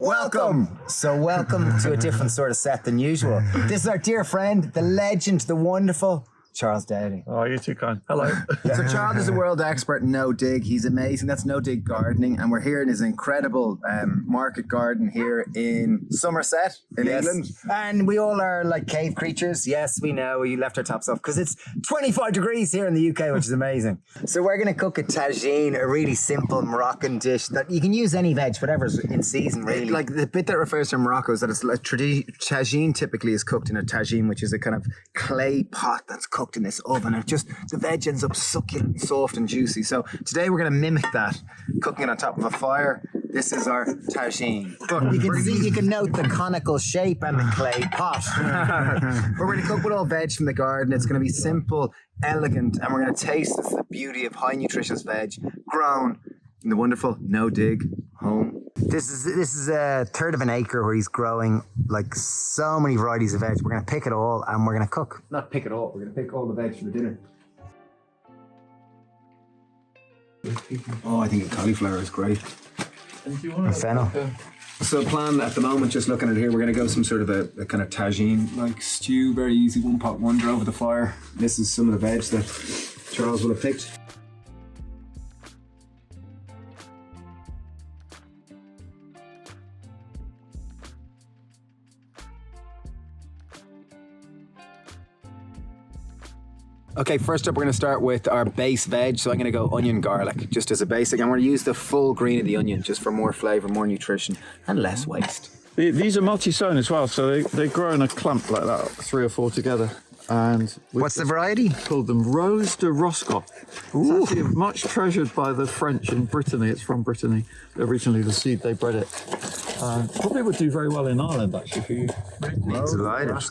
Welcome! So welcome to a different sort of set than usual. This is our dear friend, the legend, the wonderful Charles Dowding. Oh, you're too kind. Hello. So Charles is a world expert in no-dig. He's amazing. That's no-dig gardening. And we're here in his incredible market garden here in Somerset in England. And we all are like cave creatures. Yes, we know. We left our tops off because it's 25 degrees here in the UK, which is amazing. So we're going to cook a tagine, a really simple Moroccan dish that you can use any veg, whatever's in season, really. Like the bit that refers to Morocco is that it's like tagine typically is cooked in a tagine, which is a kind of clay pot that's cooked in this oven, and the veg ends up succulent, soft and juicy. So today we're going to mimic that, cooking it on top of a fire. This is our tagine. But you can note the conical shape and the clay pot. We're going to cook with all veg from the garden. It's going to be simple, elegant, and we're going to taste the beauty of high nutritious veg grown in the wonderful no-dig home. This is a third of an acre where he's growing like so many varieties of veg. We're going to pick it all and we're going to cook. Not pick it all, we're going to pick all the veg for the dinner. Oh, I think cauliflower is great. And do you want fennel. So plan at the moment, just looking at it here, we're going to go some sort of a kind of tagine like stew, very easy, one pot wonder over the fire. This is some of the veg that Charles will have picked. Okay, first up we're going to start with our base veg. So I'm going to go onion garlic, just as a basic. And we're going to use the full green of the onion, just for more flavour, more nutrition, and less waste. These are multi-sown as well, so they grow in a clump like that, 3 or 4 together. And what's the variety? Called them Rose de Roscoff. It's actually much treasured by the French in Brittany. It's from Brittany. Originally the seed, they bred it. Probably would do very well in Ireland, actually, for you. Delighted.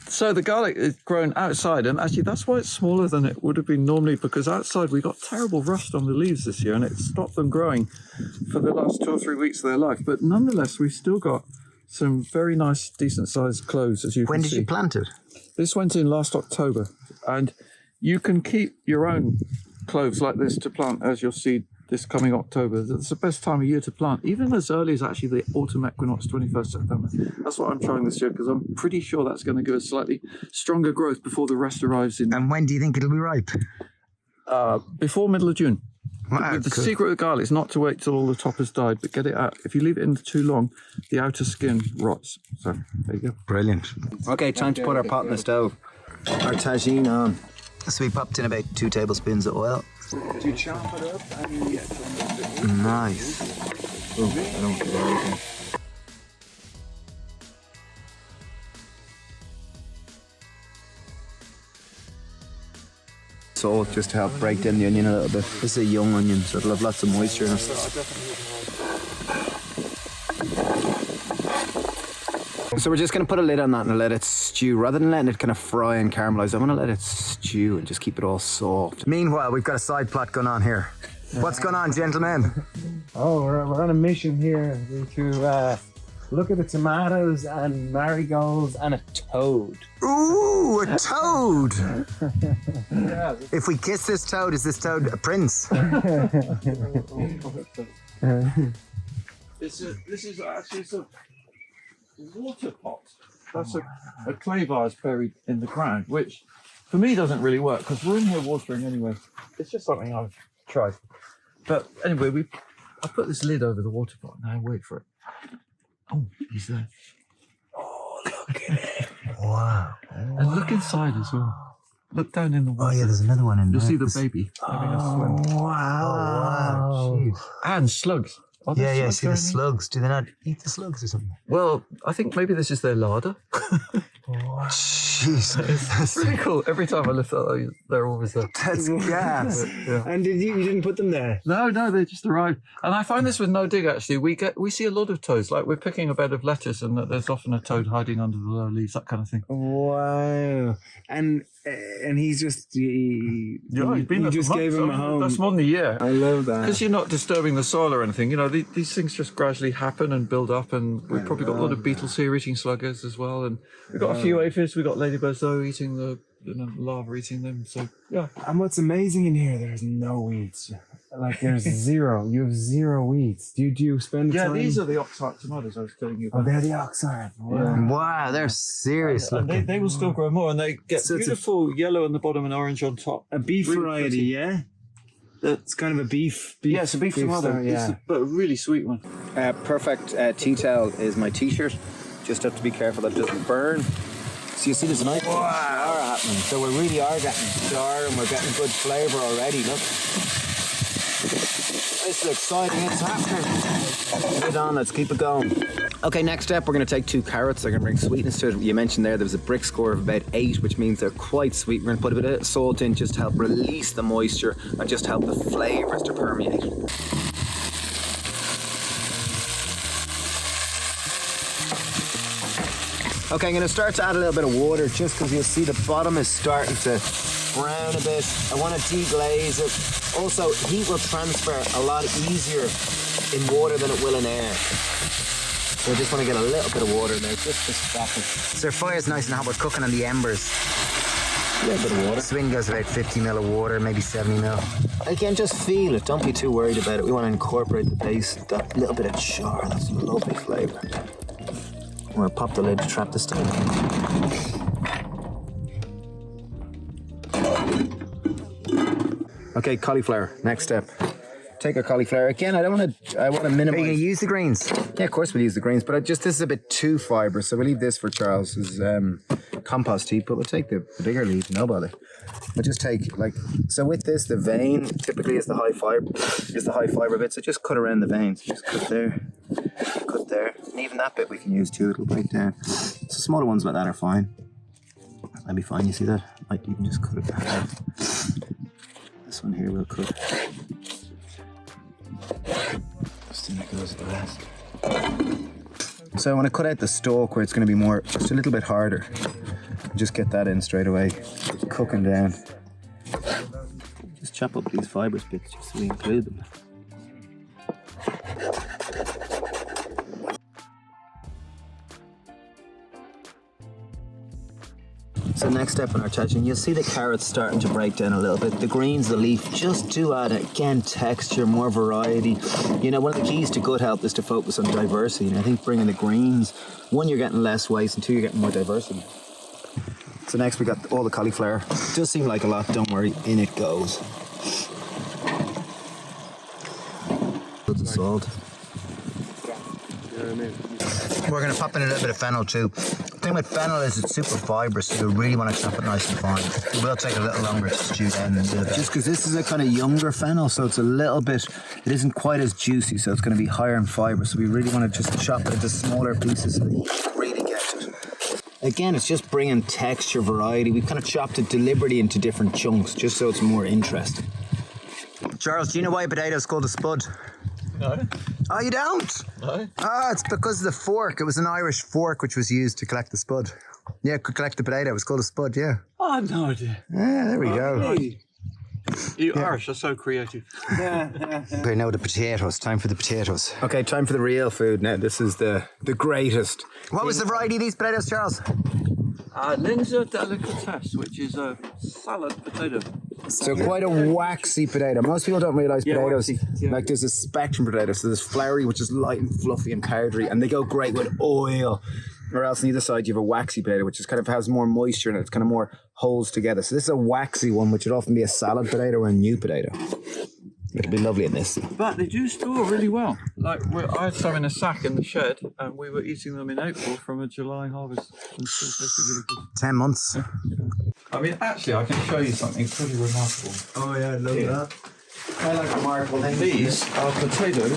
So the garlic is grown outside, and actually that's why it's smaller than it would have been normally, because outside we got terrible rust on the leaves this year and it stopped them growing for the last 2 or 3 weeks of their life. But nonetheless, we've still got some very nice, decent sized cloves, as you can see. When did you plant it? This went in last October, and you can keep your own cloves like this to plant as your seed this coming October. It's the best time of year to plant, even as early as actually the autumn equinox, 21st September. That's what I'm trying this year, because I'm pretty sure that's going to give us slightly stronger growth before the rest arrives in. And when do you think it'll be ripe? Before middle of June. Wow, the secret of garlic is not to wait till all the top has died, but get it out. If you leave it in too long, the outer skin rots. So there you go. Brilliant. Okay, time to put our pot in the stove. Our tagine on. So we popped in about 2 tablespoons of oil. Do you chop it up and get nice. Oh, I don't get everything. Salt just to help break down the onion a little bit. This is a young onion, so it'll have lots of moisture in it. So we're just going to put a lid on that and let it stew. Rather than letting it kind of fry and caramelise, I'm going to let it stew and just keep it all soft. Meanwhile, we've got a side plot going on here. What's going on, gentlemen? Oh, we're on a mission here to look at the tomatoes and marigolds and a toad. Ooh, a toad! Yeah. If we kiss this toad, is this toad a prince? This is actually a water pot. That's a clay vase buried in the ground, which for me doesn't really work because we're in here watering anyway. It's just something I've tried. But anyway, I put this lid over the water pot. Now wait for it. Oh, he's there. Oh, look at it. Wow. And look inside as well. Look down in the water. Oh yeah, there's another one in there. You'll see the baby having a swim. Wow. Jeez. And slugs. Yeah, see the slugs. Do they not eat the slugs or something? Well, I think maybe this is their larder. Jeez. It's really cool. Every time I lift up, they're always there. That's gas. Yeah. And you didn't put them there? No, they just arrived. And I find this with no dig, actually. We see a lot of toads. Like we're picking a bed of lettuce and there's often a toad hiding under the lower leaves, that kind of thing. Wow. And he's just... He's been there just for gave months. him a home. That's more than a year. I love that. Because you're not disturbing the soil or anything. You know, these things just gradually happen and build up, and we've probably got a lot of beetles here eating sluggers as well, and we've got a few aphids. We've got ladybirds though eating the larvae eating them. So yeah. And what's amazing in here, there's no weeds. Like there's zero. You have zero weeds. Do you spend time? These are the oxide tomatoes I was telling you Oh, about. they're the oxide. Wow. Yeah. Wow, they're serious And looking. they will still grow more, and they get So it's a- beautiful yellow on the bottom and orange on top. A beef Really variety, pretty. yeah? It's kind of a beef. Yeah, it's a beef tomato. style, yeah. But a really sweet one. Perfect tea towel is my t-shirt. Just have to be careful that it doesn't burn. So you see there's a nice char happening. So we really are getting char and we're getting good flavour already, look. This is exciting, it's happening. Get on, let's keep it going. Okay, next step, we're going to take 2 carrots. They're going to bring sweetness to it. You mentioned there was a brick score of about 8, which means they're quite sweet. We're going to put a bit of salt in just to help release the moisture and just help the flavours to permeate. Okay, I'm going to start to add a little bit of water just because you'll see the bottom is starting to brown a bit. I want to deglaze it. Also, heat will transfer a lot easier in water than it will in air. So I just want to get a little bit of water there, just to stop it. So our fire's nice and hot. We're cooking on the embers. A little bit of water. Swing goes about 50 ml of water, maybe 70 ml. Again, just feel it. Don't be too worried about it. We want to incorporate the base, that little bit of char. That's a lovely flavour. We'll pop the lid to trap the steam. Okay, cauliflower. Next step. Take our cauliflower again. I want to minimize. Are you going to use the greens? Yeah, of course we'll use the greens, but this is a bit too fibrous, so we'll leave this for Charles's compost heap. But we'll take the bigger leaf. No bother. We'll just take so with this, the vein typically is the high fiber bit. So just cut around the veins. Just cut there. Cut there, and even that bit we can use too, it'll break down. So smaller ones like that are fine. That'll be fine, you see that? You can just cut it back out. This one here we'll cut. Just think that goes at the last. So I want to cut out the stalk where it's going to be just a little bit harder. Just get that in straight away. Just cooking down. Just chop up these fibrous bits just so we include them. So next step in our tagine, you'll see the carrots starting to break down a little bit. The greens, the leaf, just to add, again, texture, more variety. You know, one of the keys to good health is to focus on diversity. And I think bringing the greens, 1, you're getting less waste, and 2, you're getting more diversity. So next we got all the cauliflower. It does seem like a lot, don't worry, in it goes. Loads of salt. We're going to pop in a little bit of fennel too. The thing with fennel is it's super fibrous, so you really want to chop it nice and fine. It will take a little longer to stew down than the other. Just because this is a kind of younger fennel, so it's a little bit, it isn't quite as juicy, so it's going to be higher in fibre. So we really want to just chop it into smaller pieces so that you can really get it. Again, it's just bringing texture, variety. We've kind of chopped it deliberately into different chunks, just so it's more interesting. Charles, do you know why a potato is called a spud? No. Oh, you don't? No. Ah, it's because of the fork. It was an Irish fork which was used to collect the spud. Yeah, could collect the potato. It was called a spud, yeah. I had no idea. Yeah, there we go. Really? You Irish are so creative. Okay, now the potatoes. Time for the potatoes. Okay, time for the real food now. This is the greatest. What was the variety of these potatoes, Charles? Linzer delicatesse, which is a salad potato. So quite a waxy potato. Most people don't realise potatoes, waxy, yeah. like there's a spectrum of potatoes. So there's floury, which is light and fluffy and powdery, and they go great with oil. Or else on the other side you have a waxy potato, which is kind of has more moisture in it. It's kind of more holds together. So this is a waxy one, which would often be a salad potato or a new potato. It'll be lovely in this. But they do store really well. Like I had some in a sack in the shed, and we were eating them in April from a July harvest. And still tasted really good. 10 months. I mean, actually, I can show you something pretty remarkable. Oh yeah, I love that. I like remarkable things. These are potatoes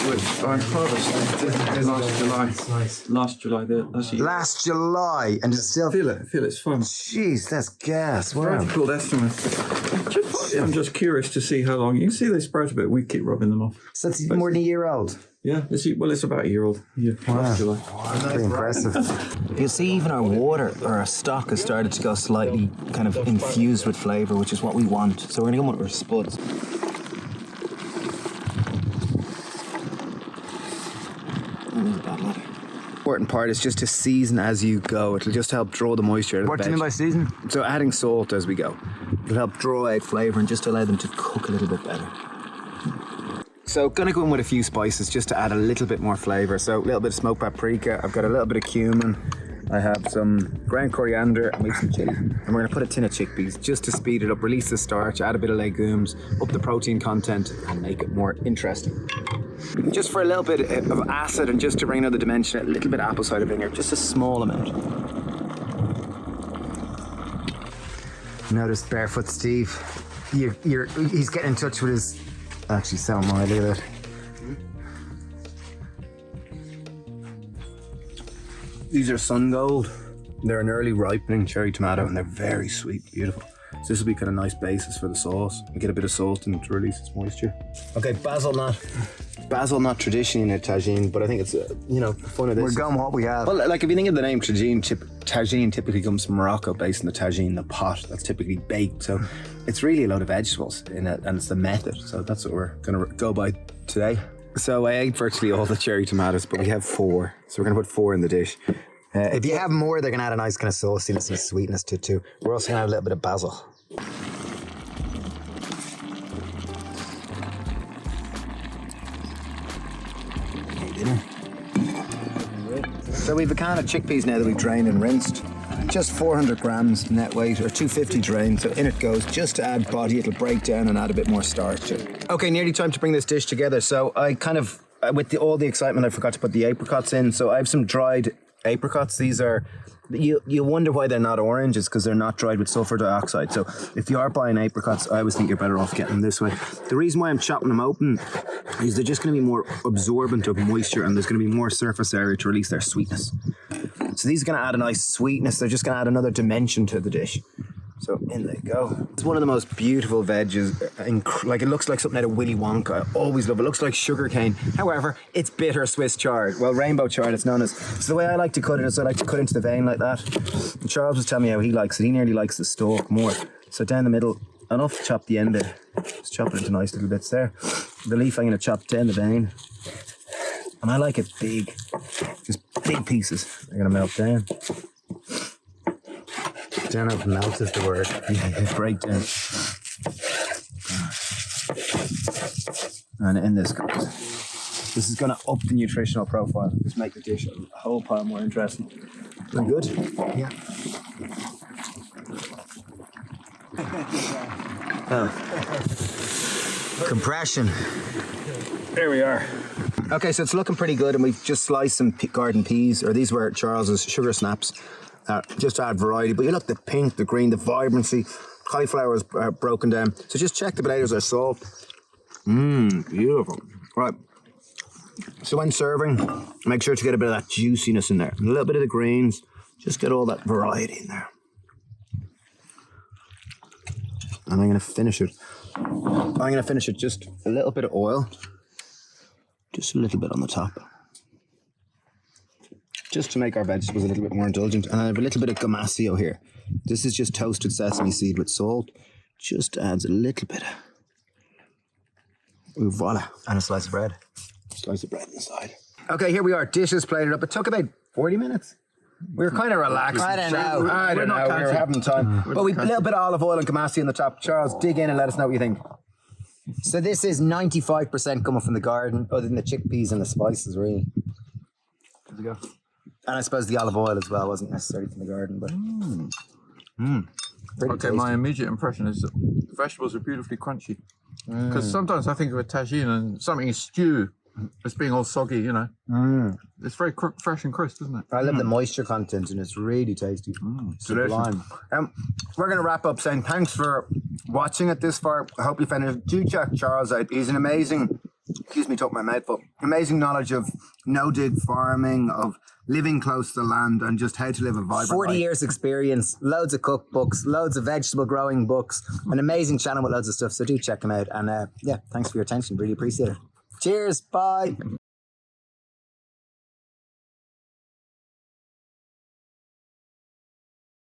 which I harvested last July. Nice. Last July, that's Last July, and it's still. Feel it's fun. Jeez, that's gas. Wow. Very cool estimate. I'm just curious to see how long. You can see they sprout a bit. We keep rubbing them off. So it's more than a year old. Yeah, it's about a year old. Yeah, last July. Pretty impressive. You see, even our water or our stock has started to go slightly kind of infused with flavour, which is what we want. So we're going to go with our spuds. Important part is just to season as you go. It'll just help draw the moisture out of the veg. What do you mean by season? So adding salt as we go. It'll help draw out flavour and just allow them to cook a little bit better. So gonna go in with a few spices just to add a little bit more flavour. So a little bit of smoked paprika. I've got a little bit of cumin. I have some ground coriander and we have some chili. And we're gonna put a tin of chickpeas just to speed it up, release the starch, add a bit of legumes, up the protein content and make it more interesting. Just for a little bit of acid and just to bring another dimension, a little bit of apple cider vinegar, just a small amount. Notice Barefoot Steve. He's getting in touch with his. Actually, so am I. Look at that. These are Sun Gold. They're an early ripening cherry tomato and they're very sweet, beautiful. So this will be kind of nice basis for the sauce. We get a bit of salt in it to release its moisture. Okay, basil nut. Basil nut traditionally in a tagine, but I think it's, fun of this. We're going what we have. Well, like if you think of the name tagine typically comes from Morocco, based in the tagine, the pot that's typically baked. So it's really a load of vegetables in it, and it's the method. So that's what we're going to go by today. So I ate virtually all the cherry tomatoes, but we have 4. So we're going to put 4 in the dish. If you have more, they're going to add a nice kind of sauciness and sweetness to it too. We're also going to add a little bit of basil. So we've a can of chickpeas now that we've drained and rinsed. Just 400 grams net weight, or 250 drained. So in it goes, just to add body. It'll break down and add a bit more starch to it. Okay, nearly time to bring this dish together. So I kind of, with all the excitement, I forgot to put the apricots in. So I have some dried apricots. These are, you wonder why they're not orange. It's because they're not dried with sulfur dioxide. So if you are buying apricots, I always think you're better off getting them this way. The reason why I'm chopping them open is they're just going to be more absorbent of moisture and there's going to be more surface area to release their sweetness. So these are going to add a nice sweetness. They're just going to add another dimension to the dish. So in they go. It's one of the most beautiful veggies. Like it looks like something out of Willy Wonka. I always love it. It looks like sugar cane. However, it's bitter Swiss chard. Well, rainbow chard it's known as. So the way I like to cut it is I like to cut into the vein like that. And Charles was telling me how he likes it. He nearly likes the stalk more. So down the middle, enough to chop the end bit. Just chop it into nice little bits there. The leaf I'm going to chop down the vein. And I like it big. Just big pieces. They're going to melt down. Don't know if melt is the word. Break down. And in this goes. This is going to up the nutritional profile. Just make the dish a whole pile more interesting. Very good. Yeah. Compression. There we are. Okay, so it's looking pretty good, and we've just sliced some garden peas, or these were Charles's sugar snaps, just to add variety. But you look, the pink, the green, the vibrancy, cauliflower is broken down. So just check the potatoes are soft. Beautiful. Right. So when serving, make sure to get a bit of that juiciness in there. And a little bit of the greens, just get all that variety in there. And I'm going to finish it. Just a little bit of oil. Just a little bit on the top. Just to make our vegetables a little bit more indulgent. And I have a little bit of gamasio here. This is just toasted sesame seed with salt. Just adds a little bit. Ooh, voila. And a slice of bread. Slice of bread inside. Okay, here we are. Dishes plated up. It took about 40 minutes. We were kind of relaxed. I don't know. I don't know. We were having time. But we a little bit of olive oil and gamasio on the top. Charles, dig in and let us know what you think. So this is 95% coming from the garden, other than the chickpeas and the spices, really. There we go. And I suppose the olive oil as well wasn't necessarily from the garden, but pretty Okay, tasty. my immediate impression is that the vegetables are beautifully crunchy. Because sometimes I think of a tagine and something in stew as being all soggy, you know. It's very fresh and crisp, isn't it? I love the moisture content, and it's really tasty. Delicious. We're going to wrap up saying thanks for watching it this far. I hope you found it. Do check Charles out. He's an amazing, excuse me, took my mouthful, amazing knowledge of no-dig farming, of living close to the land and just how to live a vibrant 40 life. years experience, loads of cookbooks, loads of vegetable growing books, an amazing channel with loads of stuff. So do check him out. And yeah, thanks for your attention. Really appreciate it. Cheers. Bye.